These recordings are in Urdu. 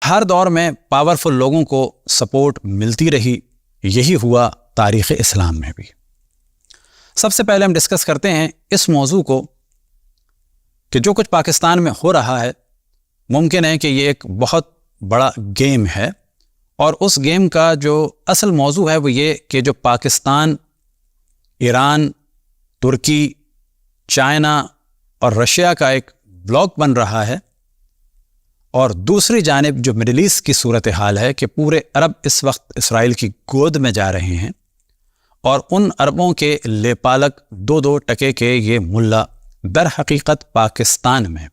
ہر دور میں پاورفل لوگوں کو سپورٹ ملتی رہی، یہی ہوا تاریخ اسلام میں بھی۔ سب سے پہلے ہم ڈسکس کرتے ہیں اس موضوع کو کہ جو کچھ پاکستان میں ہو رہا ہے، ممکن ہے کہ یہ ایک بہت بڑا گیم ہے، اور اس گیم کا جو اصل موضوع ہے وہ یہ کہ جو پاکستان، ایران، ترکی، چائنا اور رشیا کا ایک بلاک بن رہا ہے، اور دوسری جانب جو مڈل ایسٹ کی صورتحال ہے کہ پورے عرب اس وقت اسرائیل کی گود میں جا رہے ہیں، اور ان عربوں کے لے پالک 2 ٹکے کے یہ ملا در حقیقت پاکستان میں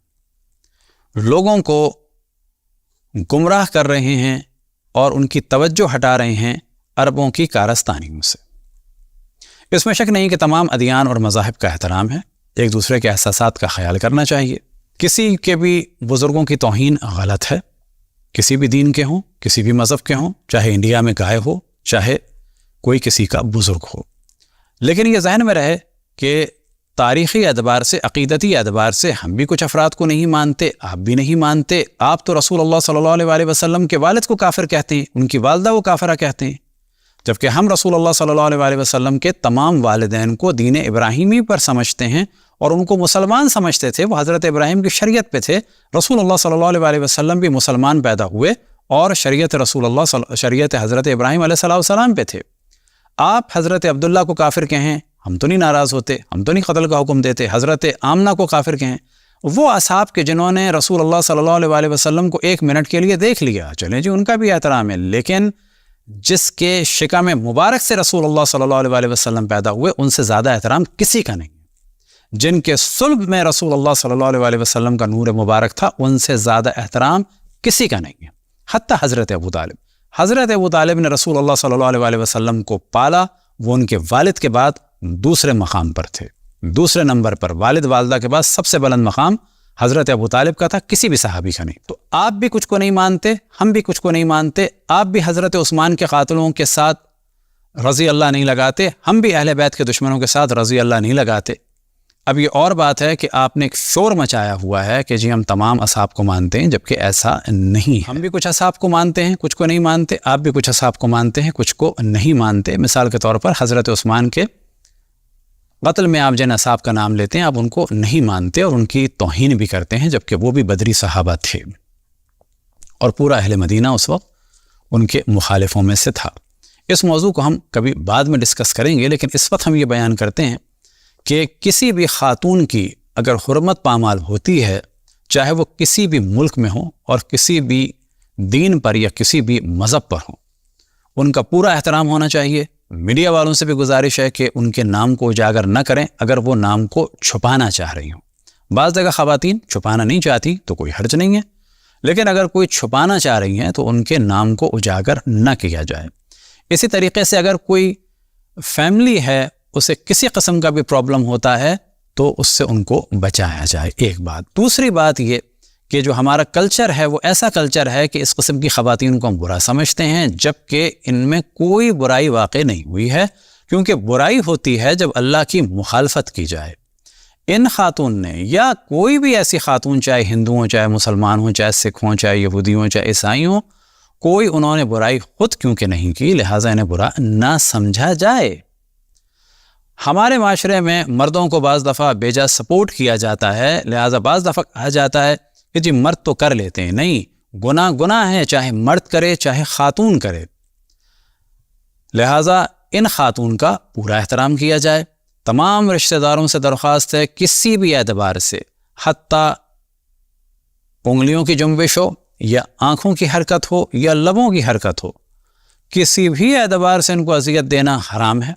لوگوں کو گمراہ کر رہے ہیں اور ان کی توجہ ہٹا رہے ہیں عربوں کی کارستانیوں سے۔ اس میں شک نہیں کہ تمام ادیان اور مذاہب کا احترام ہے، ایک دوسرے کے احساسات کا خیال کرنا چاہیے، کسی کے بھی بزرگوں کی توہین غلط ہے، کسی بھی دین کے ہوں، کسی بھی مذہب کے ہوں، چاہے انڈیا میں گائے ہو، چاہے کوئی کسی کا بزرگ ہو، لیکن یہ ذہن میں رہے کہ تاریخی اعتبار سے، عقیدتی اعتبار سے ہم بھی کچھ افراد کو نہیں مانتے، آپ بھی نہیں مانتے۔ آپ تو رسول اللہ صلی اللہ علیہ وسلم کے والد کو کافر کہتے ہیں، ان کی والدہ کو کافرہ کہتے ہیں، جبکہ ہم رسول اللہ صلی اللہ علیہ وسلم کے تمام والدین کو دین ابراہیمی پر سمجھتے ہیں اور ان کو مسلمان سمجھتے تھے، وہ حضرت ابراہیم کی شریعت پہ تھے۔ رسول اللہ صلی اللہ علیہ وسلم بھی مسلمان پیدا ہوئے اور شریعت شریعت حضرت ابراہیم علیہ السلام پہ تھے۔ آپ حضرت عبداللہ کو کافر کہیں، ہم تو نہیں ناراض ہوتے، ہم تو نہیں قتل کا حکم دیتے۔ حضرت آمنہ کو کافر کہیں، وہ اصحاب کے جنہوں نے رسول اللہ صلی اللہ علیہ وسلم کو 1 منٹ کے لیے دیکھ لیا، چلیں جی ان کا بھی احترام ہے، لیکن جس کے شکم مبارک سے رسول اللہ صلی اللہ علیہ وسلم پیدا ہوئے، ان سے زیادہ احترام کسی کا نہیں ہے۔ جن کے صلب میں رسول اللہ صلی اللہ علیہ وسلم کا نور مبارک تھا، ان سے زیادہ احترام کسی کا نہیں ہے، حتیٰ حضرت ابو طالب۔ حضرت ابو طالب نے رسول اللہ صلی اللہ علیہ وسلم کو پالا، وہ ان کے والد کے بعد دوسرے مقام پر تھے، دوسرے نمبر پر، والد والدہ کے بعد سب سے بلند مقام حضرت ابو طالب کا تھا، کسی بھی صحابی کا نہیں۔ تو آپ بھی کچھ کو نہیں مانتے، ہم بھی کچھ کو نہیں مانتے، آپ بھی حضرت عثمان کے قاتلوں کے ساتھ رضی اللہ نہیں لگاتے، ہم بھی اہل بیت کے دشمنوں کے ساتھ رضی اللہ نہیں لگاتے۔ اب یہ اور بات ہے کہ آپ نے ایک شور مچایا ہوا ہے کہ جی ہم تمام اصحاب کو مانتے ہیں، جبکہ ایسا نہیں ہے۔ ہم بھی کچھ اصحاب کو مانتے ہیں، کچھ کو نہیں مانتے، آپ بھی کچھ اصحاب کو مانتے ہیں، کچھ کو نہیں مانتے۔ مثال کے طور پر حضرت عثمان کے قتل میں آپ جن اصحاب کا نام لیتے ہیں، آپ ان کو نہیں مانتے اور ان کی توہین بھی کرتے ہیں، جبکہ وہ بھی بدری صحابہ تھے اور پورا اہل مدینہ اس وقت ان کے مخالفوں میں سے تھا۔ اس موضوع کو ہم کبھی بعد میں ڈسکس کریں گے، لیکن اس وقت ہم یہ بیان کرتے ہیں کہ کسی بھی خاتون کی اگر حرمت پامال ہوتی ہے، چاہے وہ کسی بھی ملک میں ہوں اور کسی بھی دین پر یا کسی بھی مذہب پر ہوں، ان کا پورا احترام ہونا چاہیے۔ میڈیا والوں سے بھی گزارش ہے کہ ان کے نام کو اجاگر نہ کریں اگر وہ نام کو چھپانا چاہ رہی ہوں۔ بعض جگہ خواتین چھپانا نہیں چاہتی تو کوئی حرج نہیں ہے، لیکن اگر کوئی چھپانا چاہ رہی ہیں تو ان کے نام کو اجاگر نہ کیا جائے۔ اسی طریقے سے اگر کوئی فیملی ہے، اسے کسی قسم کا بھی پرابلم ہوتا ہے تو اس سے ان کو بچایا جائے، ایک بات۔ دوسری بات یہ کہ جو ہمارا کلچر ہے وہ ایسا کلچر ہے کہ اس قسم کی خواتین کو ہم برا سمجھتے ہیں، جبکہ ان میں کوئی برائی واقع نہیں ہوئی ہے، کیونکہ برائی ہوتی ہے جب اللہ کی مخالفت کی جائے۔ ان خاتون نے یا کوئی بھی ایسی خاتون، چاہے ہندو ہوں، چاہے مسلمان ہوں، چاہے سکھ ہوں، چاہے یہودی ہوں، چاہے عیسائی ہوں، کوئی انہوں نے برائی خود کیونکہ نہیں کی، لہٰذا انہیں برا نہ سمجھا جائے۔ ہمارے معاشرے میں مردوں کو بعض دفعہ بیجا سپورٹ کیا جاتا ہے، لہٰذا بعض دفعہ کہا جاتا ہے کہ جی مرد تو کر لیتے ہیں، نہیں، گناہ ہے، چاہے مرد کرے چاہے خاتون کرے، لہٰذا ان خاتون کا پورا احترام کیا جائے۔ تمام رشتہ داروں سے درخواست ہے، کسی بھی اعتبار سے، حتیٰ انگلیوں کی جنبش ہو یا آنکھوں کی حرکت ہو یا لبوں کی حرکت ہو، کسی بھی اعتبار سے ان کو اذیت دینا حرام ہے۔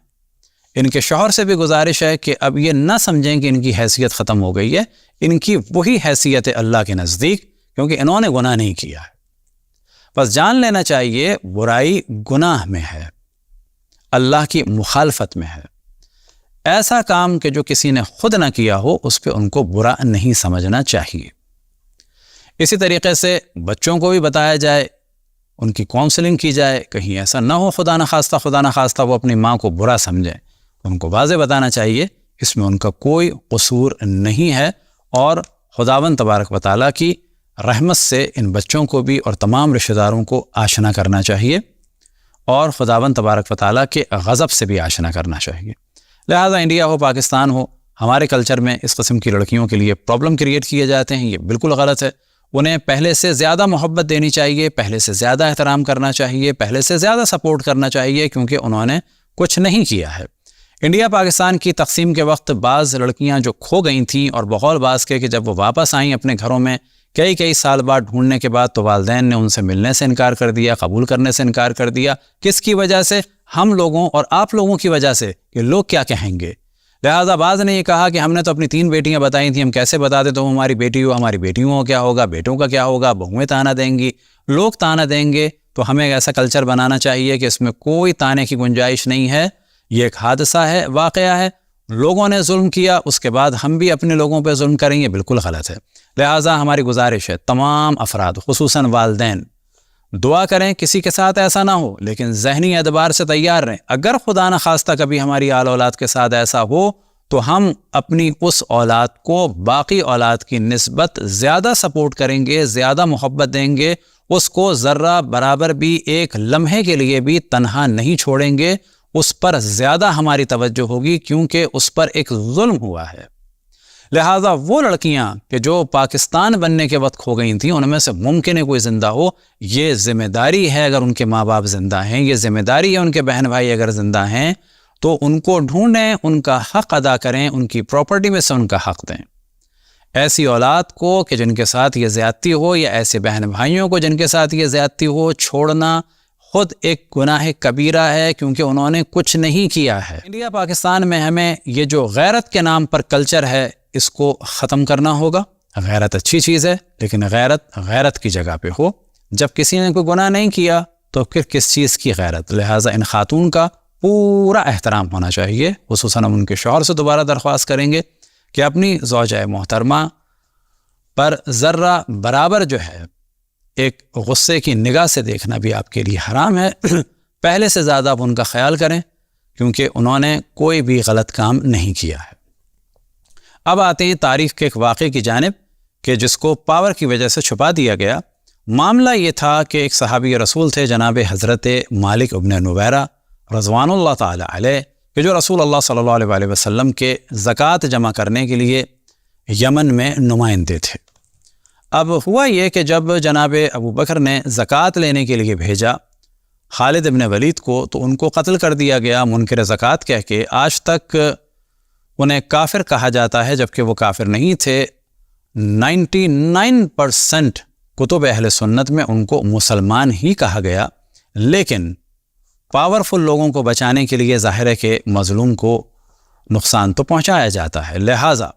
ان کے شوہر سے بھی گزارش ہے کہ اب یہ نہ سمجھیں کہ ان کی حیثیت ختم ہو گئی ہے، ان کی وہی حیثیت ہے اللہ کے نزدیک، کیونکہ انہوں نے گناہ نہیں کیا ہے۔ بس جان لینا چاہیے برائی گناہ میں ہے، اللہ کی مخالفت میں ہے۔ ایسا کام کہ جو کسی نے خود نہ کیا ہو، اس پہ ان کو برا نہیں سمجھنا چاہیے۔ اسی طریقے سے بچوں کو بھی بتایا جائے، ان کی کاؤنسلنگ کی جائے، کہیں ایسا نہ ہو خدا نخواستہ وہ اپنی ماں کو برا سمجھیں۔ ان کو واضح بتانا چاہیے اس میں ان کا کوئی قصور نہیں ہے، اور خداوند تبارک و تعالیٰ کی رحمت سے ان بچوں کو بھی اور تمام رشتہ داروں کو آشنا کرنا چاہیے اور خداوند تبارک و تعالیٰ کے غضب سے بھی آشنا کرنا چاہیے۔ لہذا انڈیا ہو پاکستان ہو، ہمارے کلچر میں اس قسم کی لڑکیوں کے لیے پرابلم کریٹ کیے جاتے ہیں، یہ بالکل غلط ہے۔ انہیں پہلے سے زیادہ محبت دینی چاہیے، پہلے سے زیادہ احترام کرنا چاہیے، پہلے سے زیادہ سپورٹ کرنا چاہیے، کیونکہ انہوں نے کچھ نہیں کیا ہے۔ انڈیا پاکستان کی تقسیم کے وقت بعض لڑکیاں جو کھو گئی تھیں اور بقول بعض کے کہ جب وہ واپس آئیں اپنے گھروں میں کئی سال بعد ڈھونڈنے کے بعد تو والدین نے ان سے ملنے سے انکار کر دیا، قبول کرنے سے انکار کر دیا۔ کس کی وجہ سے؟ ہم لوگوں اور آپ لوگوں کی وجہ سے کہ لوگ کیا کہیں گے۔ لہذا بعض نے یہ کہا کہ ہم نے تو اپنی 3 بیٹیاں بتائی تھیں، ہم کیسے بتاتے تو ہماری بیٹی ہو، ہماری بیٹیوں کو کیا ہوگا، بیٹوں کا کیا ہوگا، بہویں تانا دیں گی، لوگ تانا دیں گے۔ تو ہمیں ایسا کلچر بنانا چاہیے کہ اس میں کوئی تانے کی گنجائش نہیں ہے، یہ ایک حادثہ ہے، واقعہ ہے، لوگوں نے ظلم کیا، اس کے بعد ہم بھی اپنے لوگوں پہ ظلم کریں، یہ بالکل غلط ہے۔ لہٰذا ہماری گزارش ہے تمام افراد خصوصاً والدین دعا کریں کسی کے ساتھ ایسا نہ ہو، لیکن ذہنی اعتبار سے تیار رہیں۔ اگر خدا نہ خواستہ کبھی ہماری آل اولاد کے ساتھ ایسا ہو تو ہم اپنی اس اولاد کو باقی اولاد کی نسبت زیادہ سپورٹ کریں گے، زیادہ محبت دیں گے، اس کو ذرہ برابر بھی ایک لمحے کے لیے بھی تنہا نہیں چھوڑیں گے، اس پر زیادہ ہماری توجہ ہوگی کیونکہ اس پر ایک ظلم ہوا ہے۔ لہٰذا وہ لڑکیاں کہ جو پاکستان بننے کے وقت کھو گئی تھیں ان میں سے ممکن ہے کوئی زندہ ہو، یہ ذمہ داری ہے اگر ان کے ماں باپ زندہ ہیں، یہ ذمہ داری ہے ان کے بہن بھائی اگر زندہ ہیں تو ان کو ڈھونڈیں، ان کا حق ادا کریں، ان کی پراپرٹی میں سے ان کا حق دیں۔ ایسی اولاد کو کہ جن کے ساتھ یہ زیادتی ہو یا ایسے بہن بھائیوں کو جن کے ساتھ یہ زیادتی ہو چھوڑنا خود ایک گناہ کبیرہ ہے کیونکہ انہوں نے کچھ نہیں کیا ہے۔ انڈیا پاکستان میں ہمیں یہ جو غیرت کے نام پر کلچر ہے اس کو ختم کرنا ہوگا۔ غیرت اچھی چیز ہے لیکن غیرت کی جگہ پہ ہو۔ جب کسی نے کوئی گناہ نہیں کیا تو پھر کس چیز کی غیرت؟ لہٰذا ان خاتون کا پورا احترام ہونا چاہیے، خصوصاً ہم ان کے شوہر سے دوبارہ درخواست کریں گے کہ اپنی زوجہ محترمہ پر ذرہ برابر جو ہے ایک غصے کی نگاہ سے دیکھنا بھی آپ کے لیے حرام ہے۔ پہلے سے زیادہ آپ ان کا خیال کریں کیونکہ انہوں نے کوئی بھی غلط کام نہیں کیا ہے۔ اب آتے ہیں تاریخ کے ایک واقعے کی جانب کہ جس کو پاور کی وجہ سے چھپا دیا گیا۔ معاملہ یہ تھا کہ ایک صحابی رسول تھے جناب حضرت مالک ابن نویرہ رضوان اللہ تعالی علیہ کہ جو رسول اللہ صلی اللہ علیہ وآلہ وسلم کے زکوٰۃ جمع کرنے کے لیے یمن میں نمائندے تھے۔ اب ہوا یہ کہ جب جناب ابو بکر نے زکوٰۃ لینے کے لیے بھیجا خالد ابن ولید کو تو ان کو قتل کر دیا گیا منکر زکوٰۃ کہہ کے۔ آج تک انہیں کافر کہا جاتا ہے جبکہ وہ کافر نہیں تھے۔ 99% کتب اہل سنت میں ان کو مسلمان ہی کہا گیا، لیکن پاورفل لوگوں کو بچانے کے لیے ظاہر ہے کہ مظلوم کو نقصان تو پہنچایا جاتا ہے۔ لہٰذا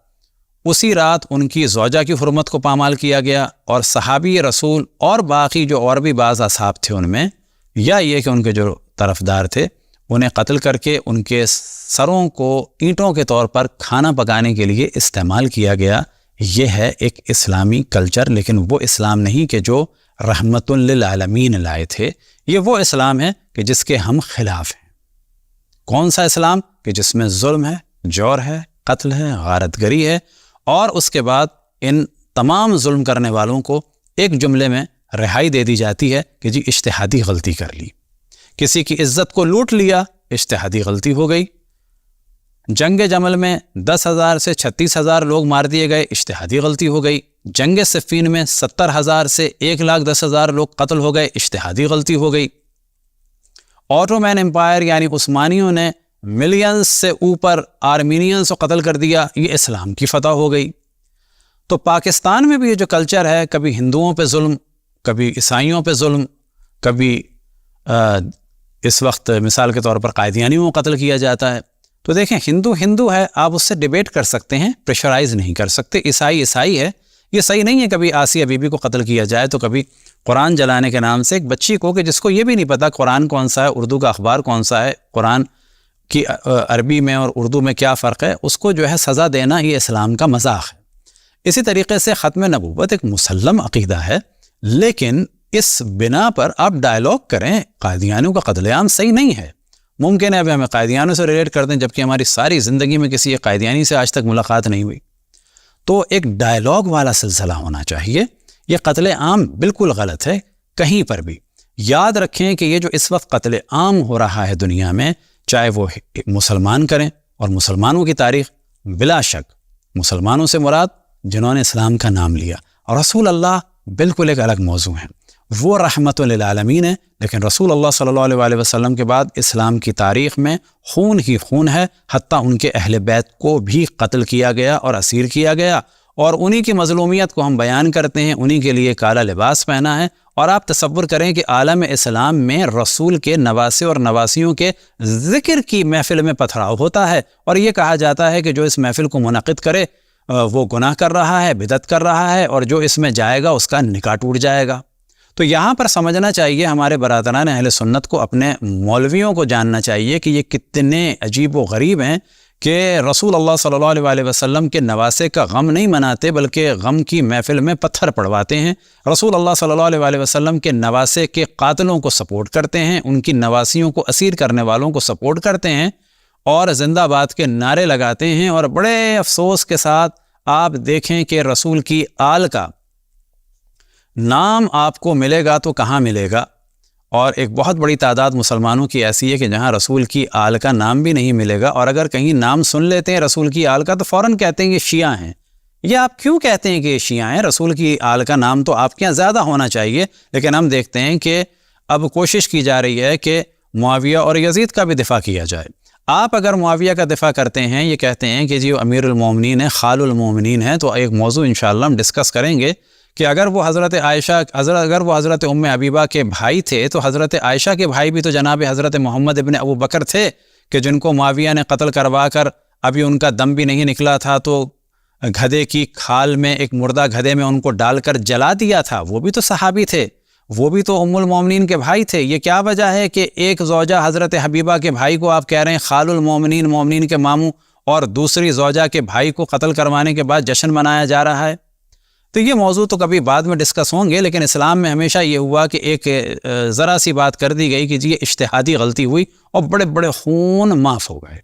اسی رات ان کی زوجہ کی حرمت کو پامال کیا گیا اور صحابی رسول اور باقی جو اور بھی بعض اصحاب تھے ان میں، یا یہ کہ ان کے جو طرفدار تھے انہیں قتل کر کے ان کے سروں کو اینٹوں کے طور پر کھانا پکانے کے لیے استعمال کیا گیا۔ یہ ہے ایک اسلامی کلچر، لیکن وہ اسلام نہیں کہ جو رحمت للعالمین لائے تھے۔ یہ وہ اسلام ہے کہ جس کے ہم خلاف ہیں۔ کون سا اسلام؟ کہ جس میں ظلم ہے، جور ہے، قتل ہے، غارت گری ہے، اور اس کے بعد ان تمام ظلم کرنے والوں کو ایک جملے میں رہائی دے دی جاتی ہے کہ جی اجتہادی غلطی کر لی۔ کسی کی عزت کو لوٹ لیا، اجتہادی غلطی ہو گئی۔ جنگ جمل میں 10,000 سے 36,000 لوگ مار دیے گئے، اجتہادی غلطی ہو گئی۔ جنگ صفین میں 70,000 سے 1,10,000 لوگ قتل ہو گئے، اجتہادی غلطی ہو گئی۔ آٹومین امپائر یعنی عثمانیوں نے ملینز سے اوپر آرمینینز کو قتل کر دیا، یہ اسلام کی فتح ہو گئی۔ تو پاکستان میں بھی یہ جو کلچر ہے، کبھی ہندوؤں پہ ظلم، کبھی عیسائیوں پہ ظلم، کبھی اس وقت مثال کے طور پر قادیانیوں کو قتل کیا جاتا ہے۔ تو دیکھیں ہندو ہے، آپ اس سے ڈیبیٹ کر سکتے ہیں، پریشرائز نہیں کر سکتے۔ عیسائی ہے، یہ صحیح نہیں ہے کبھی آسیہ بی بی کو قتل کیا جائے تو کبھی قرآن جلانے کے نام سے ایک بچی کو کہ جس کو یہ بھی نہیں پتا قرآن کون سا ہے، اردو کا اخبار کون سا ہے، قرآن کی عربی میں اور اردو میں کیا فرق ہے، اس کو جو ہے سزا دینا، یہ اسلام کا مذاق ہے۔ اسی طریقے سے ختم نبوت ایک مسلم عقیدہ ہے، لیکن اس بنا پر آپ ڈائیلاگ کریں قادیانیوں کا قتل عام صحیح نہیں ہے۔ ممکن ہے ابھی ہمیں قادیانیوں سے ریلیٹ کر دیں جبکہ ہماری ساری زندگی میں کسی قادیانی سے آج تک ملاقات نہیں ہوئی۔ تو ایک ڈائیلاگ والا سلسلہ ہونا چاہیے، یہ قتل عام بالکل غلط ہے کہیں پر بھی۔ یاد رکھیں کہ یہ جو اس وقت قتل عام ہو رہا ہے دنیا میں، چاہے وہ مسلمان کریں، اور مسلمانوں کی تاریخ بلا شک مسلمانوں سے مراد جنہوں نے اسلام کا نام لیا، اور رسول اللہ بالکل ایک الگ موضوع ہے، وہ رحمت للعالمین ہے، لیکن رسول اللہ صلی اللہ علیہ وسلم کے بعد اسلام کی تاریخ میں خون ہی خون ہے، حتیٰ ان کے اہل بیت کو بھی قتل کیا گیا اور اسیر کیا گیا، اور انہی کی مظلومیت کو ہم بیان کرتے ہیں، انہی کے لیے کالا لباس پہنا ہے۔ اور آپ تصور کریں کہ عالم اسلام میں رسول کے نواسے اور نواسیوں کے ذکر کی محفل میں پتھراؤ ہوتا ہے، اور یہ کہا جاتا ہے کہ جو اس محفل کو منعقد کرے وہ گناہ کر رہا ہے، بدعت کر رہا ہے، اور جو اس میں جائے گا اس کا نکاح ٹوٹ جائے گا۔ تو یہاں پر سمجھنا چاہیے ہمارے برادران اہل سنت کو، اپنے مولویوں کو جاننا چاہیے کہ یہ کتنے عجیب و غریب ہیں کہ رسول اللہ صلی اللہ علیہ وسلم کے نواسے کا غم نہیں مناتے، بلکہ غم کی محفل میں پتھر پڑواتے ہیں۔ رسول اللہ صلی اللہ علیہ وسلم کے نواسے کے قاتلوں کو سپورٹ کرتے ہیں، ان کی نواسیوں کو اسیر کرنے والوں کو سپورٹ کرتے ہیں، اور زندہ باد کے نعرے لگاتے ہیں، اور بڑے افسوس کے ساتھ آپ دیکھیں کہ رسول کی آل کا نام آپ کو ملے گا تو کہاں ملے گا، اور ایک بہت بڑی تعداد مسلمانوں کی ایسی ہے کہ جہاں رسول کی آل کا نام بھی نہیں ملے گا، اور اگر کہیں نام سن لیتے ہیں رسول کی آل کا تو فوراً کہتے ہیں کہ شیعہ ہیں۔ یہ آپ کیوں کہتے ہیں کہ یہ شیعہ ہیں؟ رسول کی آل کا نام تو آپ کے یہاں زیادہ ہونا چاہیے، لیکن ہم دیکھتے ہیں کہ اب کوشش کی جا رہی ہے کہ معاویہ اور یزید کا بھی دفاع کیا جائے۔ آپ اگر معاویہ کا دفاع کرتے ہیں، یہ کہتے ہیں کہ جی وہ امیر المومنین ہے، خال المومنین ہے، تو ایک موضوع انشاءاللہ ہم ڈسکس کریں گے کہ اگر وہ حضرت ام حبیبہ کے بھائی تھے تو حضرت عائشہ کے بھائی بھی تو جناب حضرت محمد ابن ابو بکر تھے، کہ جن کو معاویہ نے قتل کروا کر ابھی ان کا دم بھی نہیں نکلا تھا تو گدھے کی کھال میں، ایک مردہ گدھے میں ان کو ڈال کر جلا دیا تھا، وہ بھی تو صحابی تھے، وہ بھی تو ام المومنین کے بھائی تھے۔ یہ کیا وجہ ہے کہ ایک زوجہ حضرت حبیبہ کے بھائی کو آپ کہہ رہے ہیں خال المومنین، مومنین کے ماموں، اور دوسری زوجہ کے بھائی کو قتل کروانے کے بعد جشن منایا جا رہا ہے؟ تو یہ موضوع تو کبھی بعد میں ڈسکس ہوں گے، لیکن اسلام میں ہمیشہ یہ ہوا کہ ایک ذرا سی بات کر دی گئی کہ جی یہ اجتہادی غلطی ہوئی اور بڑے بڑے خون معاف ہو گئے۔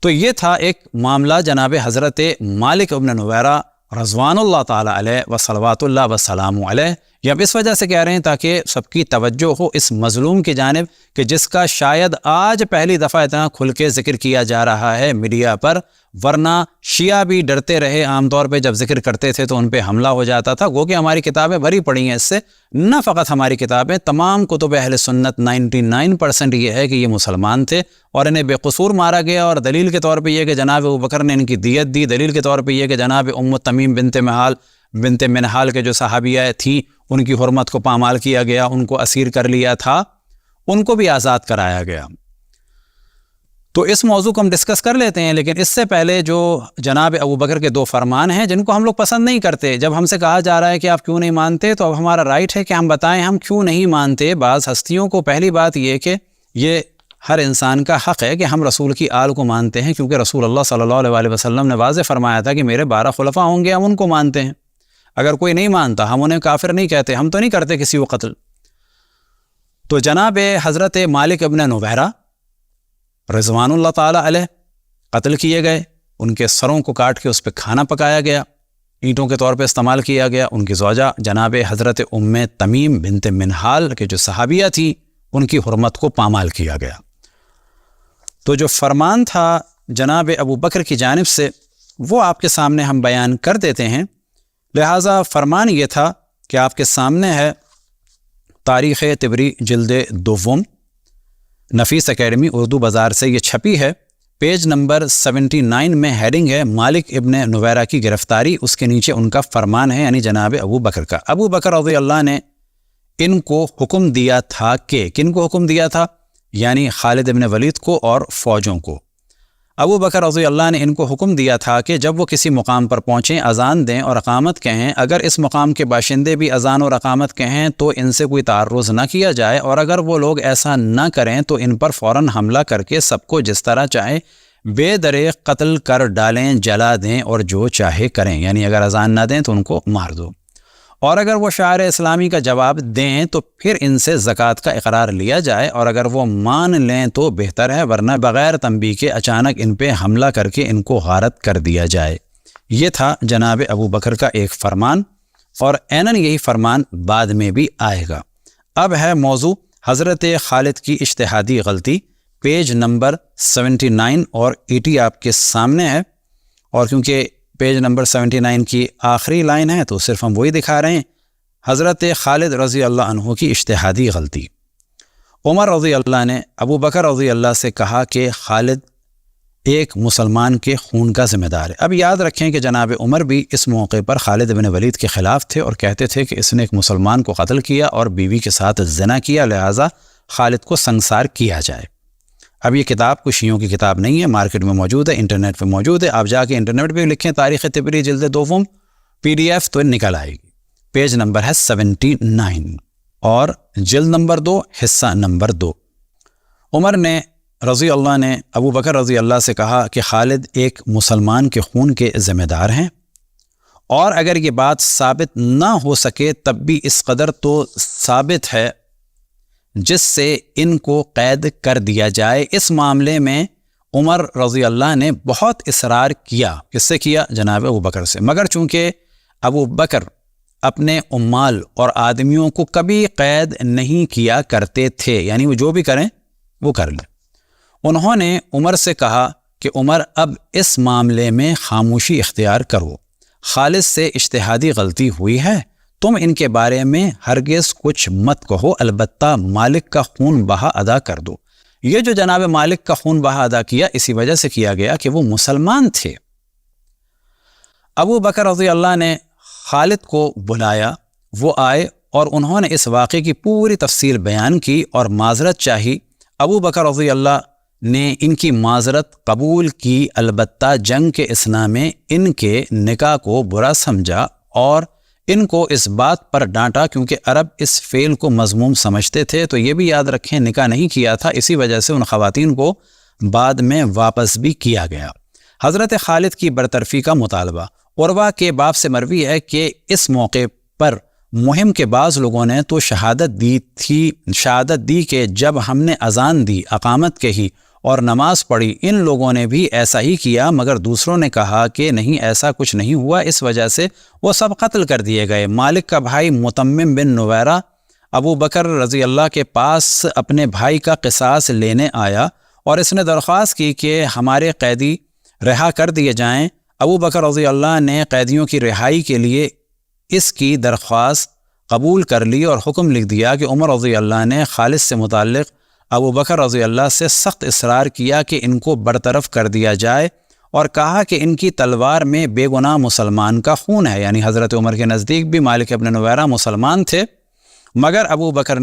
تو یہ تھا ایک معاملہ جناب حضرت مالک ابن نویرہ رضوان اللہ تعالیٰ علیہ و صلوات اللہ وسلام علیہ۔ یہ اب اس وجہ سے کہہ رہے ہیں تاکہ سب کی توجہ ہو اس مظلوم کی جانب کہ جس کا شاید آج پہلی دفعہ اتنا کھل کے ذکر کیا جا رہا ہے میڈیا پر، ورنہ شیعہ بھی ڈرتے رہے، عام طور پہ جب ذکر کرتے تھے تو ان پہ حملہ ہو جاتا تھا۔ گو کہ ہماری کتابیں بھری پڑی ہیں اس سے، نہ فقط ہماری کتابیں، تمام کتب اہل سنت 99% یہ ہے کہ یہ مسلمان تھے اور انہیں بے قصور مارا گیا، اور دلیل کے طور پہ یہ کہ جناب ابوبکر نے ان کی دیت دی، دلیل کے طور پہ یہ کہ جناب ام تمیم بنت منہال کے جو صحابیہ تھیں ان کی حرمت کو پامال کیا گیا، ان کو اسیر کر لیا تھا، ان کو بھی آزاد کرایا گیا۔ تو اس موضوع کو ہم ڈسکس کر لیتے ہیں، لیکن اس سے پہلے جو جناب ابوبکر کے دو فرمان ہیں جن کو ہم لوگ پسند نہیں کرتے، جب ہم سے کہا جا رہا ہے کہ آپ کیوں نہیں مانتے، تو اب ہمارا رائٹ ہے کہ ہم بتائیں ہم کیوں نہیں مانتے بعض ہستیوں کو۔ پہلی بات یہ کہ یہ ہر انسان کا حق ہے کہ ہم رسول کی آل کو مانتے ہیں، کیونکہ رسول اللہ صلی اللہ علیہ وسلم نے واضح فرمایا تھا کہ میرے 12 خلفاء ہوں گے، ہم ان کو مانتے ہیں۔ اگر کوئی نہیں مانتا ہم انہیں کافر نہیں کہتے، ہم تو نہیں کرتے کسی کو قتل۔ تو جناب حضرت مالک ابن نویرہ رضوان اللہ تعالیٰ علیہ قتل کیے گئے، ان کے سروں کو کاٹ کے اس پہ کھانا پکایا گیا، اینٹوں کے طور پہ استعمال کیا گیا۔ ان کی زوجہ جناب حضرت ام تمیم بنت منہال کے جو صحابیہ تھی ان کی حرمت کو پامال کیا گیا۔ تو جو فرمان تھا جناب ابوبکر کی جانب سے وہ آپ کے سامنے ہم بیان کر دیتے ہیں۔ لہٰذا فرمان یہ تھا کہ آپ کے سامنے ہے تاریخ طبری جلد دوم، نفیس اکیڈمی اردو بازار سے یہ چھپی ہے، پیج نمبر 79 میں ہیڈنگ ہے مالک ابن نویرہ کی گرفتاری، اس کے نیچے ان کا فرمان ہے، یعنی جناب ابو بکر کا۔ ابو بکر رضی اللہ نے ان کو حکم دیا تھا کہ، کن کو حکم دیا تھا؟ یعنی خالد ابن ولید کو اور فوجوں کو۔ ابو بکر رضی اللہ نے ان کو حکم دیا تھا کہ جب وہ کسی مقام پر پہنچیں اذان دیں اور اقامت کہیں، اگر اس مقام کے باشندے بھی اذان اور اقامت کہیں تو ان سے کوئی تعرض نہ کیا جائے، اور اگر وہ لوگ ایسا نہ کریں تو ان پر فوراً حملہ کر کے سب کو جس طرح چاہے بے دریغ قتل کر ڈالیں، جلا دیں اور جو چاہے کریں، یعنی اگر اذان نہ دیں تو ان کو مار دو، اور اگر وہ شعائر اسلامی کا جواب دیں تو پھر ان سے زکوٰۃ کا اقرار لیا جائے، اور اگر وہ مان لیں تو بہتر ہے، ورنہ بغیر تنبیہ کے اچانک ان پہ حملہ کر کے ان کو غارت کر دیا جائے۔ یہ تھا جناب ابو بکر کا ایک فرمان، اور عیناً یہی فرمان بعد میں بھی آئے گا۔ اب ہے موضوع حضرت خالد کی اجتہادی غلطی، پیج نمبر 79 اور 80 آپ کے سامنے ہے، اور کیونکہ پیج نمبر 79 کی آخری لائن ہے تو صرف ہم وہی دکھا رہے ہیں۔ حضرت خالد رضی اللہ عنہ کی اجتہادی غلطی۔ عمر رضی اللہ نے ابو بکر رضی اللہ سے کہا کہ خالد ایک مسلمان کے خون کا ذمہ دار ہے۔ اب یاد رکھیں کہ جناب عمر بھی اس موقع پر خالد بن ولید کے خلاف تھے اور کہتے تھے کہ اس نے ایک مسلمان کو قتل کیا اور بیوی کے ساتھ زنا کیا، لہٰذا خالد کو سنگسار کیا جائے۔ اب یہ کتاب کوئی شیعوں کی کتاب نہیں ہے، مارکیٹ میں موجود ہے، انٹرنیٹ پہ موجود ہے، آپ جا کے انٹرنیٹ پہ لکھیں تاریخ طبری جلد دوم PDF تو نکل آئے گی۔ پیج نمبر ہے 79 اور جلد نمبر 2 حصہ نمبر 2۔ عمر نے رضی اللہ نے ابو بکر رضی اللہ سے کہا کہ خالد ایک مسلمان کے خون کے ذمہ دار ہیں، اور اگر یہ بات ثابت نہ ہو سکے تب بھی اس قدر تو ثابت ہے جس سے ان کو قید کر دیا جائے۔ اس معاملے میں عمر رضی اللہ نے بہت اصرار کیا۔ کس سے کیا؟ جناب ابو بکر سے، مگر چونکہ ابو بکر اپنے عمال اور آدمیوں کو کبھی قید نہیں کیا کرتے تھے، یعنی وہ جو بھی کریں وہ کر لیں۔ انہوں نے عمر سے کہا کہ عمر اب اس معاملے میں خاموشی اختیار کرو، خالد سے اجتہادی غلطی ہوئی ہے، تم ان کے بارے میں ہرگز کچھ مت کہو، البتہ مالک کا خون بہا ادا کر دو۔ یہ جو جناب مالک کا خون بہا ادا کیا اسی وجہ سے کیا گیا کہ وہ مسلمان تھے۔ ابو بکر رضی اللہ نے خالد کو بلایا، وہ آئے اور انہوں نے اس واقعے کی پوری تفصیل بیان کی اور معذرت چاہی۔ ابو بکر رضی اللہ نے ان کی معذرت قبول کی، البتہ جنگ کے اثناء میں ان کے نکاح کو برا سمجھا اور ان کو اس بات پر ڈانٹا کیونکہ عرب اس فعل کو مذموم سمجھتے تھے۔ تو یہ بھی یاد رکھیں نکاح نہیں کیا تھا، اسی وجہ سے ان خواتین کو بعد میں واپس بھی کیا گیا۔ حضرت خالد کی برطرفی کا مطالبہ۔ عروہ کے باب سے مروی ہے کہ اس موقع پر مہم کے بعض لوگوں نے تو شہادت دی کہ جب ہم نے اذان دی، اقامت کہی اور نماز پڑھی، ان لوگوں نے بھی ایسا ہی کیا، مگر دوسروں نے کہا کہ نہیں، ایسا کچھ نہیں ہوا، اس وجہ سے وہ سب قتل کر دیے گئے۔ مالک کا بھائی متمم بن نویرہ ابو بکر رضی اللہ کے پاس اپنے بھائی کا قصاص لینے آیا اور اس نے درخواست کی کہ ہمارے قیدی رہا کر دیے جائیں۔ ابو بکر رضی اللہ نے قیدیوں کی رہائی کے لیے اس کی درخواست قبول کر لی اور حکم لکھ دیا کہ عمر رضی اللہ نے خالد سے متعلق ابو بکر رضی اللہ سے سخت اصرار کیا کہ ان کو برطرف کر دیا جائے اور کہا کہ ان کی تلوار میں بے گناہ مسلمان کا خون ہے، یعنی حضرت عمر کے نزدیک بھی مالک ابن نویرہ مسلمان تھے، مگر ابو بکر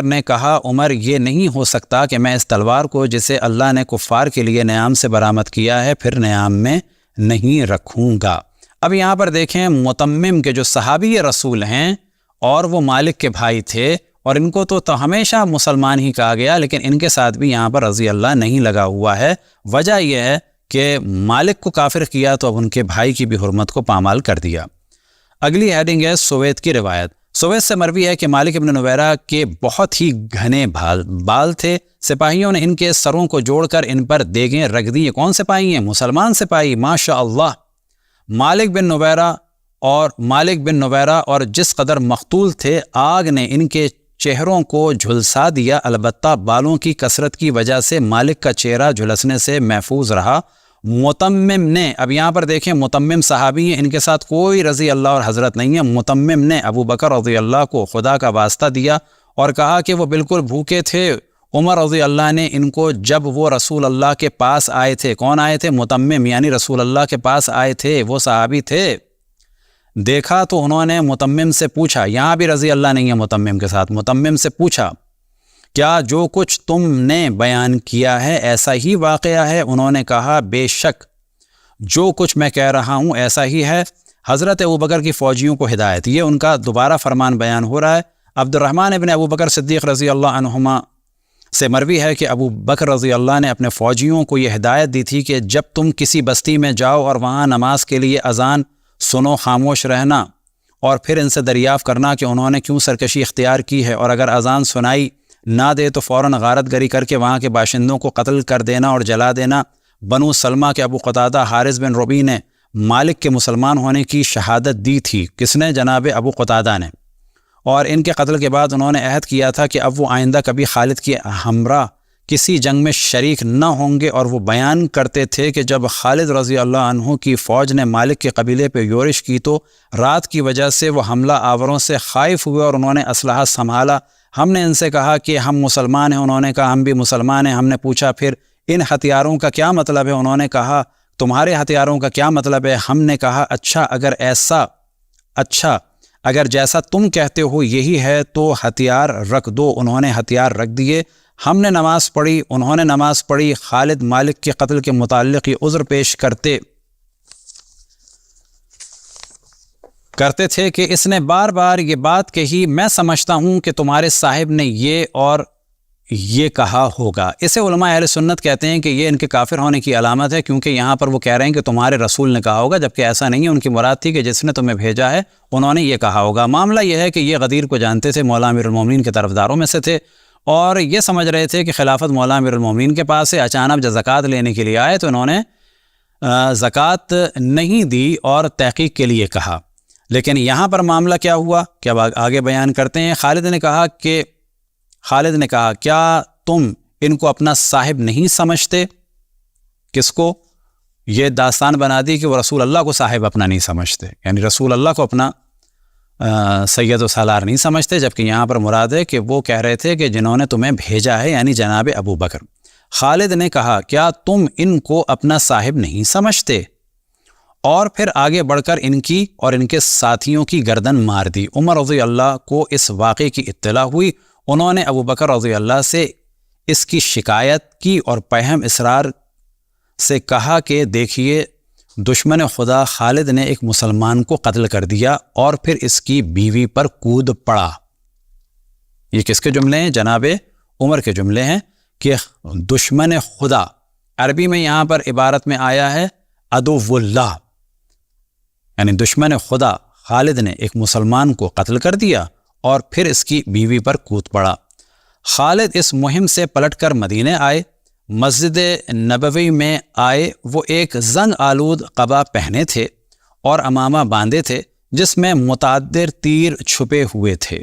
نے کہا عمر یہ نہیں ہو سکتا کہ میں اس تلوار کو جسے اللہ نے کفار کے لیے نیام سے برآمد کیا ہے پھر نیام میں نہیں رکھوں گا۔ اب یہاں پر دیکھیں متمم کے جو صحابی رسول ہیں اور وہ مالک کے بھائی تھے اور ان کو تو ہمیشہ مسلمان ہی کہا گیا، لیکن ان کے ساتھ بھی یہاں پر رضی اللہ نہیں لگا ہوا ہے۔ وجہ یہ ہے کہ مالک کو کافر کیا تو اب ان کے بھائی کی بھی حرمت کو پامال کر دیا۔ اگلی ہیڈنگ ہے سوید کی روایت۔ سوید سے مروی ہے کہ مالک ابن نویرہ کے بہت ہی گھنے بال تھے، سپاہیوں نے ان کے سروں کو جوڑ کر ان پر دیگیں رکھ دی۔ یہ کون سپاہی ہیں؟ مسلمان سپاہی، ماشاء اللہ۔ مالک بن نویرہ اور جس قدر مقتول تھے، آگ نے ان کے چہروں کو جھلسا دیا، البتہ بالوں کی کثرت کی وجہ سے مالک کا چہرہ جھلسنے سے محفوظ رہا۔ متمم نے، اب یہاں پر دیکھیں متمم صحابی ہیں، ان کے ساتھ کوئی رضی اللہ اور حضرت نہیں ہے، متمم نے ابو بکر رضی اللہ کو خدا کا واسطہ دیا اور کہا کہ وہ بالکل بھوکے تھے۔ عمر رضی اللہ نے ان کو جب وہ رسول اللہ کے پاس آئے تھے، کون آئے تھے؟ متمم، یعنی رسول اللہ کے پاس آئے تھے، وہ صحابی تھے، دیکھا تو انہوں نے متمم سے پوچھا، یہاں بھی رضی اللہ نہیں ہے متمم کے ساتھ، متمم سے پوچھا کیا جو کچھ تم نے بیان کیا ہے ایسا ہی واقعہ ہے؟ انہوں نے کہا بے شک جو کچھ میں کہہ رہا ہوں ایسا ہی ہے۔ حضرت ابوبکر کی فوجیوں کو ہدایت، یہ ان کا دوبارہ فرمان بیان ہو رہا ہے۔ عبد الرحمن ابن ابوبکر صدیق رضی اللہ عنہما سے مروی ہے کہ ابو بکر رضی اللہ نے اپنے فوجیوں کو یہ ہدایت دی تھی کہ جب تم کسی بستی میں جاؤ اور وہاں نماز کے لیے اذان سنو، خاموش رہنا اور پھر ان سے دریافت کرنا کہ انہوں نے کیوں سرکشی اختیار کی ہے، اور اگر اذان سنائی نہ دے تو فوراً غارت گری کر کے وہاں کے باشندوں کو قتل کر دینا اور جلا دینا۔ بنو سلمہ کے ابو قتادہ حارث بن ربیع نے مالک کے مسلمان ہونے کی شہادت دی تھی۔ کس نے؟ جناب ابو قتادہ نے۔ اور ان کے قتل کے بعد انہوں نے عہد کیا تھا کہ اب وہ آئندہ کبھی خالد کی ہمراہ کسی جنگ میں شریک نہ ہوں گے، اور وہ بیان کرتے تھے کہ جب خالد رضی اللہ عنہ کی فوج نے مالک کے قبیلے پہ یورش کی تو رات کی وجہ سے وہ حملہ آوروں سے خائف ہوئے اور انہوں نے اسلحہ سنبھالا۔ ہم نے ان سے کہا کہ ہم مسلمان ہیں، انہوں نے کہا ہم بھی مسلمان ہیں۔ ہم نے پوچھا پھر ان ہتھیاروں کا کیا مطلب ہے؟ انہوں نے کہا تمہارے ہتھیاروں کا کیا مطلب ہے؟ ہم نے کہا اچھا اگر جیسا تم کہتے ہو یہی ہے تو ہتھیار رکھ دو۔ انہوں نے ہتھیار رکھ دیے۔ ہم نے نماز پڑھی، انہوں نے نماز پڑھی۔ خالد مالک کے قتل کے متعلق یہ عذر پیش کرتے تھے کہ اس نے بار بار یہ بات کہی، میں سمجھتا ہوں کہ تمہارے صاحب نے یہ اور یہ کہا ہوگا۔ اسے علماء اہل سنت کہتے ہیں کہ یہ ان کے کافر ہونے کی علامت ہے، کیونکہ یہاں پر وہ کہہ رہے ہیں کہ تمہارے رسول نے کہا ہوگا، جبکہ ایسا نہیں ہے۔ ان کی مراد تھی کہ جس نے تمہیں بھیجا ہے انہوں نے یہ کہا ہوگا۔ معاملہ یہ ہے کہ یہ غدیر کو جانتے تھے، مولا امیر المومنین کے طرفداروں میں سے تھے، اور یہ سمجھ رہے تھے کہ خلافت مولا امیر المومنین کے پاس ہے۔ اچانک جب زکوٰۃ لینے کے لیے آئے تو انہوں نے زکوٰۃ نہیں دی اور تحقیق کے لیے کہا۔ لیکن یہاں پر معاملہ کیا ہوا کہ اب آگے بیان کرتے ہیں۔ خالد نے کہا کیا تم ان کو اپنا صاحب نہیں سمجھتے؟ کس کو؟ یہ داستان بنا دی کہ وہ رسول اللہ کو صاحب اپنا نہیں سمجھتے، یعنی رسول اللہ کو اپنا سید و سالار نہیں سمجھتے، جبکہ یہاں پر مراد ہے کہ وہ کہہ رہے تھے کہ جنہوں نے تمہیں بھیجا ہے، یعنی جناب ابو بکر۔ خالد نے کہا کیا تم ان کو اپنا صاحب نہیں سمجھتے؟ اور پھر آگے بڑھ کر ان کی اور ان کے ساتھیوں کی گردن مار دی۔ عمر رضی اللہ کو اس واقعے کی اطلاع ہوئی، انہوں نے ابو بکر رضی اللہ سے اس کی شکایت کی اور پہم اسرار سے کہا کہ دیکھیے دشمن خدا خالد نے ایک مسلمان کو قتل کر دیا اور پھر اس کی بیوی پر کود پڑا۔ یہ کس کے جملے ہیں؟ جناب عمر کے جملے ہیں کہ دشمن خدا، عربی میں یہاں پر عبارت میں آیا ہے عدو اللہ، یعنی دشمن خدا خالد نے ایک مسلمان کو قتل کر دیا اور پھر اس کی بیوی پر کود پڑا۔ خالد اس مہم سے پلٹ کر مدینے آئے، مسجد نبوی میں آئے۔ وہ ایک زنگ آلود قبا پہنے تھے اور امامہ باندھے تھے جس میں متعدد تیر چھپے ہوئے تھے۔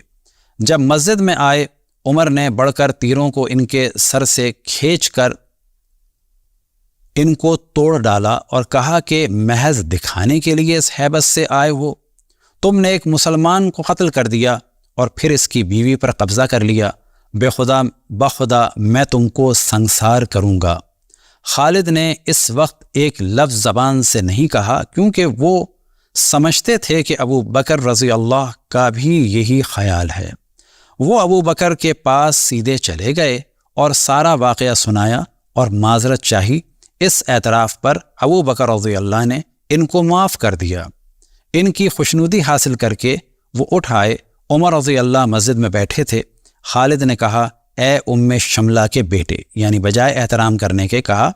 جب مسجد میں آئے عمر نے بڑھ کر تیروں کو ان کے سر سے کھینچ کر ان کو توڑ ڈالا اور کہا کہ محض دکھانے کے لیے اس ہیبت سے آئے ہو؟ تم نے ایک مسلمان کو قتل کر دیا اور پھر اس کی بیوی پر قبضہ کر لیا۔ بخدا میں تم کو سنسار کروں گا۔ خالد نے اس وقت ایک لفظ زبان سے نہیں کہا، کیونکہ وہ سمجھتے تھے کہ ابو بکر رضی اللہ کا بھی یہی خیال ہے۔ وہ ابو بکر کے پاس سیدھے چلے گئے اور سارا واقعہ سنایا اور معذرت چاہی۔ اس اعتراف پر ابو بکر رضی اللہ نے ان کو معاف کر دیا۔ ان کی خوشنودی حاصل کر کے وہ اٹھ آئے۔ عمر رضی اللہ مسجد میں بیٹھے تھے۔ خالد نے کہا اے ام شملہ کے بیٹے، یعنی بجائے احترام کرنے کے کہا،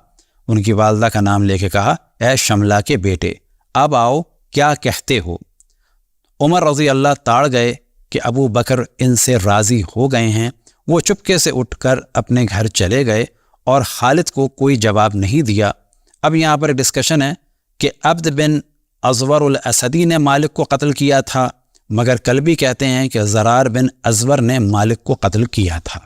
ان کی والدہ کا نام لے کے کہا اے شملہ کے بیٹے، اب آؤ کیا کہتے ہو؟ عمر رضی اللہ تاڑ گئے کہ ابو بکر ان سے راضی ہو گئے ہیں۔ وہ چپکے سے اٹھ کر اپنے گھر چلے گئے اور خالد کو کوئی جواب نہیں دیا۔ اب یہاں پر ڈسکشن ہے کہ عبد بن ازور الاسدی نے مالک کو قتل کیا تھا، مگر کلبی کہتے ہیں کہ زرار بن ازور نے مالک کو قتل کیا تھا۔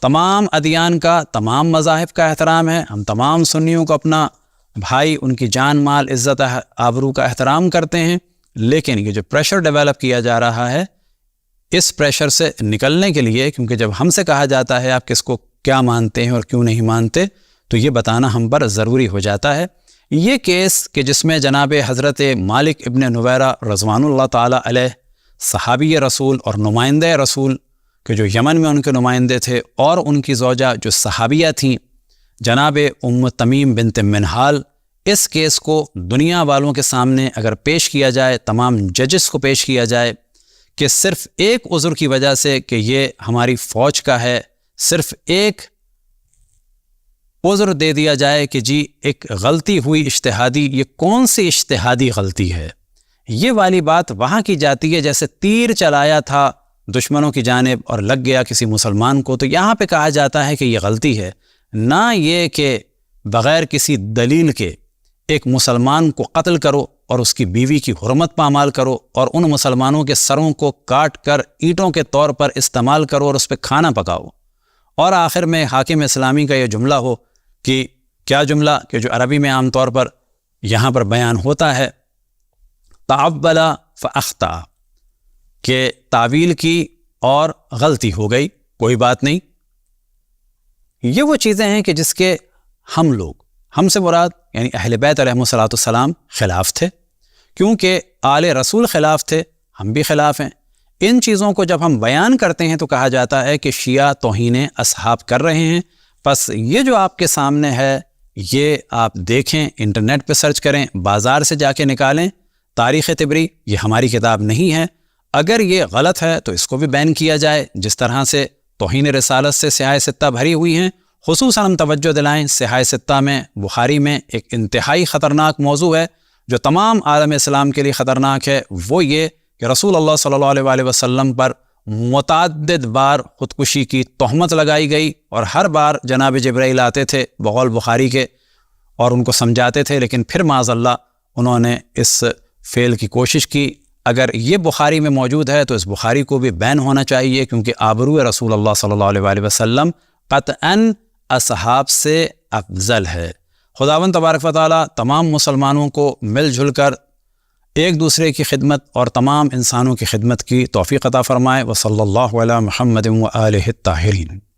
تمام ادیان کا، تمام مذاہب کا احترام ہے۔ ہم تمام سنیوں کو اپنا بھائی، ان کی جان مال، عزت آبرو کا احترام کرتے ہیں، لیکن یہ جو پریشر ڈیولپ کیا جا رہا ہے، اس پریشر سے نکلنے کے لیے، کیونکہ جب ہم سے کہا جاتا ہے آپ کس کو کیا مانتے ہیں اور کیوں نہیں مانتے، تو یہ بتانا ہم پر ضروری ہو جاتا ہے۔ یہ کیس کہ جس میں جناب حضرت مالک ابن نویرہ رضوان اللہ تعالی علیہ، صحابی رسول اور نمائندہ رسول کہ جو یمن میں ان کے نمائندے تھے، اور ان کی زوجہ جو صحابیہ تھیں جناب ام تمیم بنت منہال، اس کیس کو دنیا والوں کے سامنے اگر پیش کیا جائے، تمام ججز کو پیش کیا جائے کہ صرف ایک عذر کی وجہ سے کہ یہ ہماری فوج کا ہے، صرف ایک عذر دے دیا جائے کہ جی ایک غلطی ہوئی اجتہادی، یہ کون سی اجتہادی غلطی ہے؟ یہ والی بات وہاں کی جاتی ہے جیسے تیر چلایا تھا دشمنوں کی جانب اور لگ گیا کسی مسلمان کو، تو یہاں پہ کہا جاتا ہے کہ یہ غلطی ہے، نہ یہ کہ بغیر کسی دلیل کے ایک مسلمان کو قتل کرو اور اس کی بیوی کی حرمت پامال کرو اور ان مسلمانوں کے سروں کو کاٹ کر اینٹوں کے طور پر استعمال کرو اور اس پہ کھانا پکاؤ، اور آخر میں حاکم اسلامی کا یہ جملہ ہو کہ کیا جملہ کہ جو عربی میں عام طور پر یہاں پر بیان ہوتا ہے، تعول فاخطا، کہ تعویل کی اور غلطی ہو گئی، کوئی بات نہیں۔ یہ وہ چیزیں ہیں کہ جس کے ہم سے مراد یعنی اہل بیت علیہ الصلوۃ والسلام خلاف تھے، کیونکہ آل رسول خلاف تھے، ہم بھی خلاف ہیں۔ ان چیزوں کو جب ہم بیان کرتے ہیں تو کہا جاتا ہے کہ شیعہ توہین اصحاب کر رہے ہیں۔ پس یہ جو آپ کے سامنے ہے یہ آپ دیکھیں، انٹرنیٹ پہ سرچ کریں، بازار سے جا کے نکالیں، تاریخ طبری یہ ہماری کتاب نہیں ہے۔ اگر یہ غلط ہے تو اس کو بھی بین کیا جائے، جس طرح سے توہین رسالت سے سیاہ ستہ بھری ہوئی ہیں۔ خصوصاً ہم توجہ دلائیں، سیاہ ستہ میں بخاری میں ایک انتہائی خطرناک موضوع ہے جو تمام عالم اسلام کے لیے خطرناک ہے، وہ یہ کہ رسول اللہ صلی اللہ علیہ وآلہ وسلم پر متعدد بار خودکشی کی تہمت لگائی گئی، اور ہر بار جناب جبرائیل آتے تھے بقول بخاری کے اور ان کو سمجھاتے تھے، لیکن پھر معاذ اللہ انہوں نے اس فعل کی کوشش کی۔ اگر یہ بخاری میں موجود ہے تو اس بخاری کو بھی بین ہونا چاہیے، کیونکہ آبرو رسول اللہ صلی اللہ علیہ وآلہ وسلم قطعاً اصحاب سے افضل ہے۔ خداوند تبارک و تعالیٰ تمام مسلمانوں کو مل جل کر ایک دوسرے کی خدمت اور تمام انسانوں کی خدمت کی توفیق عطا فرمائے۔ وصلی اللہ علی محمد و آلہ الطاہرین۔